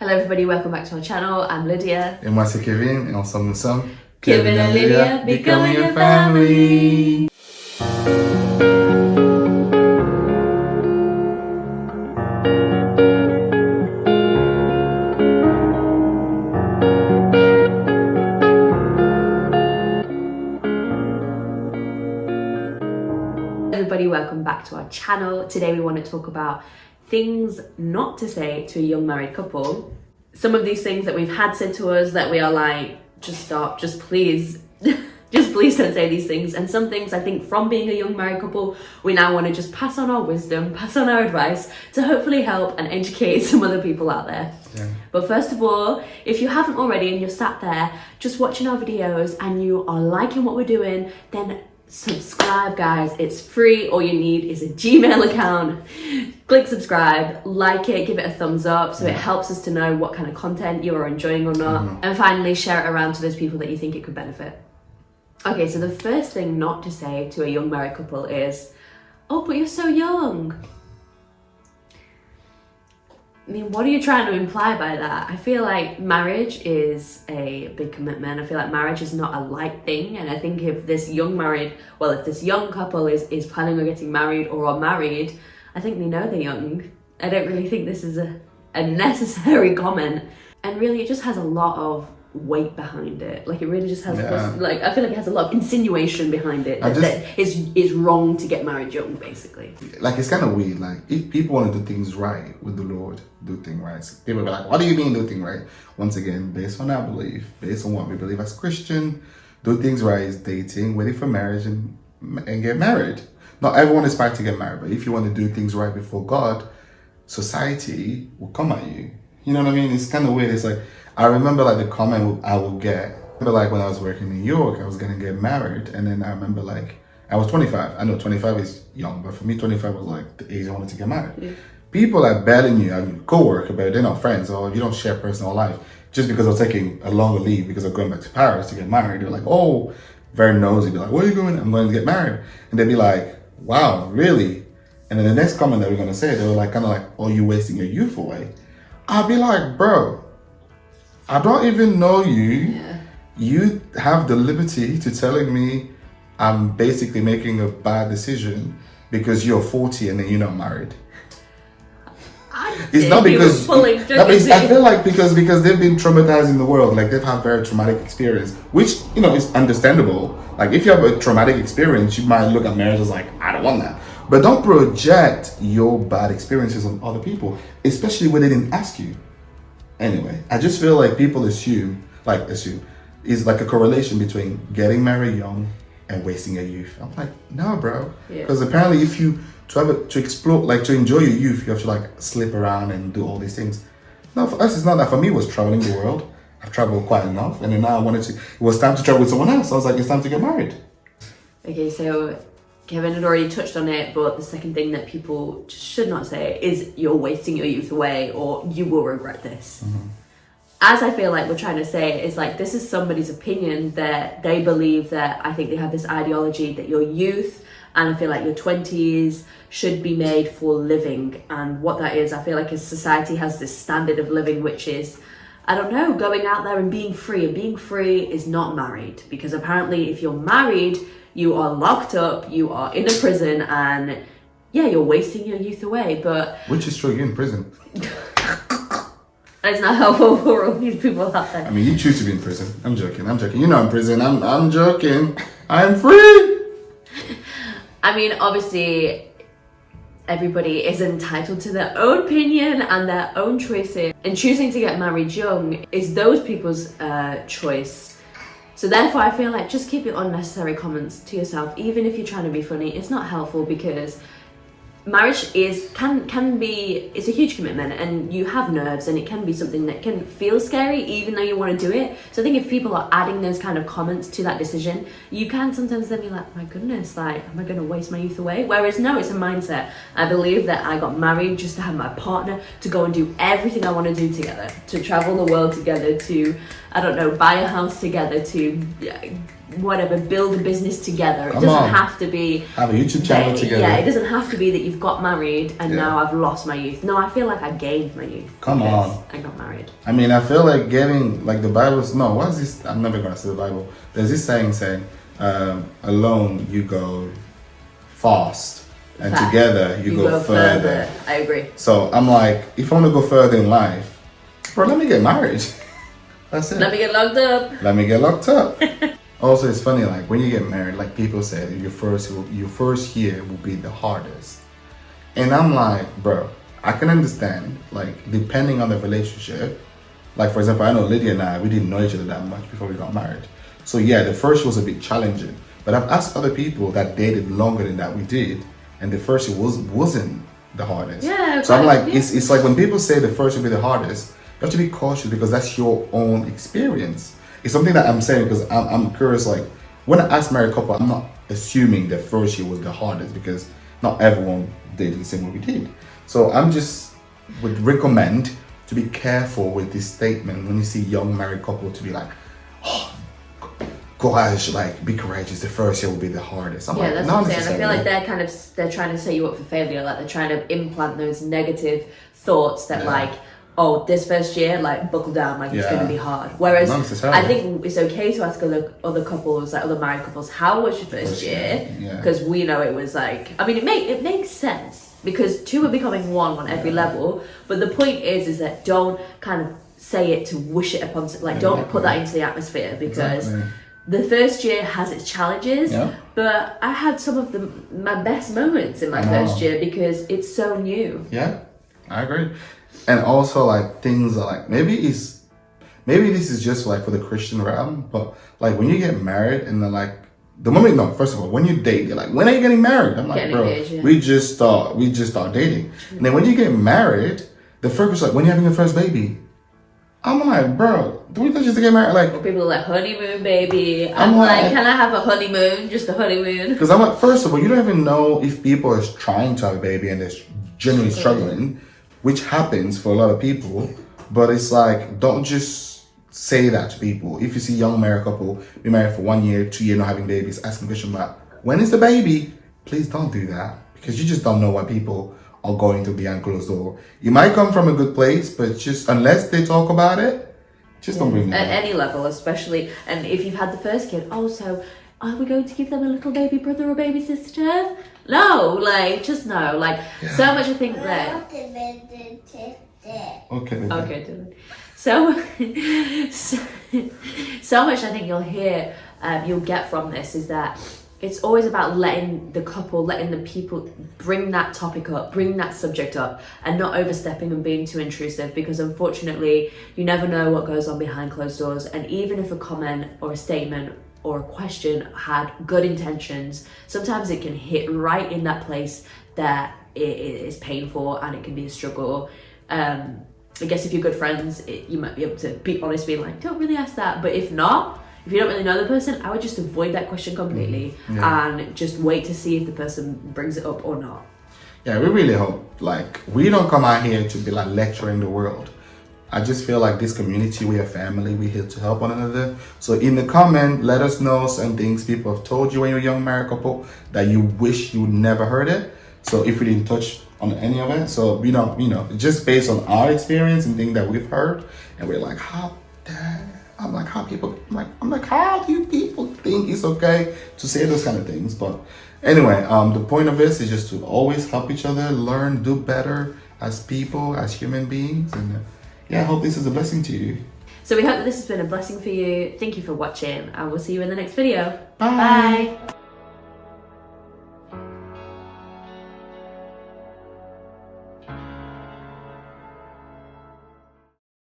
Hello everybody, welcome back to our channel. I'm Lydia. Et moi c'est Kevin, et ensemble nous sommes Kevin and Lydia, becoming a family. Everybody, welcome back to our channel. Today we want to talk about things not to say to a young married couple. Some of these things that we've had said to us that we are like, just stop, just please, just please don't say these things. And some things I think from being a young married couple, we now want to just pass on our wisdom, pass on our advice to hopefully help and educate some other people out there. Yeah. But first of all, if you haven't already and you're sat there just watching our videos and you are liking what we're doing, then subscribe, guys. It's free. All you need is a Gmail account. Click subscribe, like it, give it a thumbs up so it helps us to know what kind of content you are enjoying or not. And finally, share it around to those people that you think it could benefit. Okay, so the first thing not to say to a young married couple is, oh, but you're so young. I mean, what are you trying to imply by that? I feel like marriage is a big commitment. I feel like marriage is not a light thing. And I think if this young couple is planning on getting married or are married, I think they know they're young. I don't really think this is a necessary comment. And really, it just has a lot of weight behind it. Like, it really just has, like, I feel like it has a lot of insinuation behind it. That it's wrong to get married young, basically. Like, it's kind of weird. Like, if people want to do things right with the Lord, do things right. So people be like, what do you mean do things right? Once again, based on our belief, based on what we believe as Christian, do things right is dating, waiting for marriage, and get married. Not everyone is aspired to get married, but if you want to do things right before God, society will come at you. You know what I mean? It's kind of weird. It's like, I remember like the comment I would get. I remember like when I was working in New York, I was going to get married. And then I remember like, I was 25. I know 25 is young, but for me, 25 was like the age I wanted to get married. Yeah. People are betting you, I mean, co-worker, but they're not friends, or you don't share personal life. Just because I'm taking a longer leave because I'm going back to Paris to get married, they're like, oh, very nosy. Be like, where are you going? I'm going to get married. And they'd be like, wow, really? And then the next comment that we're going to say, they were like, kind of like, oh, you're wasting your youth away. I'll be like, bro, I don't even know you. Yeah. You have the liberty to telling me I'm basically making a bad decision because you're 40 and then you're not married. It's not because I feel like because they've been traumatized in the world, like they've had very traumatic experience, which, you know, is understandable. Like if you have a traumatic experience, you might look at marriage as like, I don't want that. But don't project your bad experiences on other people, especially when they didn't ask you. Anyway, I just feel like people assume is like a correlation between getting married young and wasting your youth. I'm like, no, bro. Because apparently if you to explore, like to enjoy your youth, you have to like slip around and do all these things. No, for us it's not that. For me, it was traveling the world. I've traveled quite enough, and then now it was time to travel with someone else. I was like, it's time to get married. Okay, so Kevin had already touched on it, but the second thing that people just should not say is you're wasting your youth away or you will regret this. Mm-hmm. As I feel like we're trying to say is like, this is somebody's opinion that they believe that I think they have this ideology that your youth and I feel like your 20s should be made for living. And what that is, I feel like as society has this standard of living, which is, I don't know, going out there and being free. And being free is not married. Because apparently if you're married, you are locked up, you are in a prison, and yeah, you're wasting your youth away. But which is true, you're in prison. It's not helpful for all these people out there. I mean, you choose to be in prison. I'm joking. You're not in prison. I'm joking. I'm free. I mean, obviously, everybody is entitled to their own opinion and their own choices. And choosing to get married young is those people's choice. So therefore, I feel like just keep your unnecessary comments to yourself, even if you're trying to be funny. It's not helpful because marriage can be, it's a huge commitment and you have nerves and it can be something that can feel scary even though you want to do it. So I think if people are adding those kind of comments to that decision, you can sometimes then be like, my goodness, like, am I going to waste my youth away? Whereas no, it's a mindset. I believe that I got married just to have my partner, to go and do everything I want to do together, to travel the world together, to, I don't know, buy a house together, to whatever, build a business together. It Come doesn't on. have to be Have a YouTube channel together. Yeah, it doesn't have to be that you've got married and Yeah. now I've lost my youth. No, I feel like I gained my youth. Come because on. I got married. I mean, I feel like getting, like the Bible's, no, what is this? I'm never going to say the Bible. There's this saying, alone you go fast, and Fact. together you go further. I agree. So I'm like, if I want to go further in life, bro, let me get married. That's it. Let me get locked up. Let me get locked up. Also, it's funny, like when you get married, like people say that your first year will be the hardest. And I'm like, bro, I can understand, like depending on the relationship. Like for example, I know Lydia and I, we didn't know each other that much before we got married. So yeah, the first was a bit challenging. But I've asked other people that dated longer than that we did, and the first year wasn't the hardest. Yeah. So I'm like, it's like when people say the first will be the hardest, you have to be cautious because that's your own experience. It's something that I'm saying because I'm curious. Like when I ask married couple, I'm not assuming the first year was the hardest because not everyone did the same way we did. So I'm just would recommend to be careful with this statement when you see young married couple to be like, oh, gosh, like be courageous. The first year will be the hardest. I'm yeah, like, that's not what I'm saying. I feel like necessarily. they're trying to set you up for failure. Like they're trying to implant those negative thoughts that Yeah. like, oh, this first year, like buckle down, like it's Yeah. going to be hard. Whereas Not necessarily. I think it's okay to ask other couples, like other married couples, how was your first year? Yeah. Because we know it was like, I mean, it makes sense because two are becoming one on every level. But the point is that don't kind of say it to wish it upon, like don't put that into the atmosphere because. Exactly. The first year has its challenges, Yeah. but I had some of my best moments in my first year because it's so new. Yeah, I agree. And also like things are like maybe this is just like for the Christian realm, but like when you get married and then like the moment first of all, when you date, you're like, when are you getting married? I'm like, Getting bro, engaged, yeah. we just start dating. And then when you get married, the first is like, when you're having your first baby. I'm like, bro, do we just get married? Like People are like, honeymoon, baby. I'm like, can I have a honeymoon? Just a honeymoon. because I'm like, first of all, you don't even know if people are trying to have a baby and they're genuinely struggling, which happens for a lot of people. But it's like, don't just say that to people. If you see young married couple, be married for 1 year, 2 years, not having babies, asking question about when is the baby? Please don't do that because you just don't know what people are going through behind closed door. You might come from a good place, but just unless they talk about it, just don't bring it At up. any level, especially, and if you've had the first kid, so are we going to give them a little baby brother or baby sister? No, like, just no. Like, so much I think that... Okay. baby. Okay, Dylan. So much I think you'll get from this is that it's always about letting the people bring that topic up, bring that subject up, and not overstepping and being too intrusive because unfortunately you never know what goes on behind closed doors. And even if a comment or a statement or a question had good intentions, sometimes it can hit right in that place that it is painful and it can be a struggle. I guess if you're good friends, you might be able to be honest, being like, don't really ask that. But if not, if you don't really know the person, I would just avoid that question completely and just wait to see if the person brings it up or not. Yeah, we really hope, like, we don't come out here to be like lecturing the world. I just feel like this community, we are family, we're here to help one another. So in the comment, let us know some things people have told you when you're a young married couple that you wish you never heard it. So if we didn't touch on any of it, so we don't, just based on our experience and things that we've heard, and we're like, how do you people think it's okay to say those kind of things? But anyway, the point of this is just to always help each other, learn, do better as people, as human beings. And I hope this is a blessing to you. So we hope that this has been a blessing for you. Thank you for watching and we'll see you in the next video. Bye. Bye.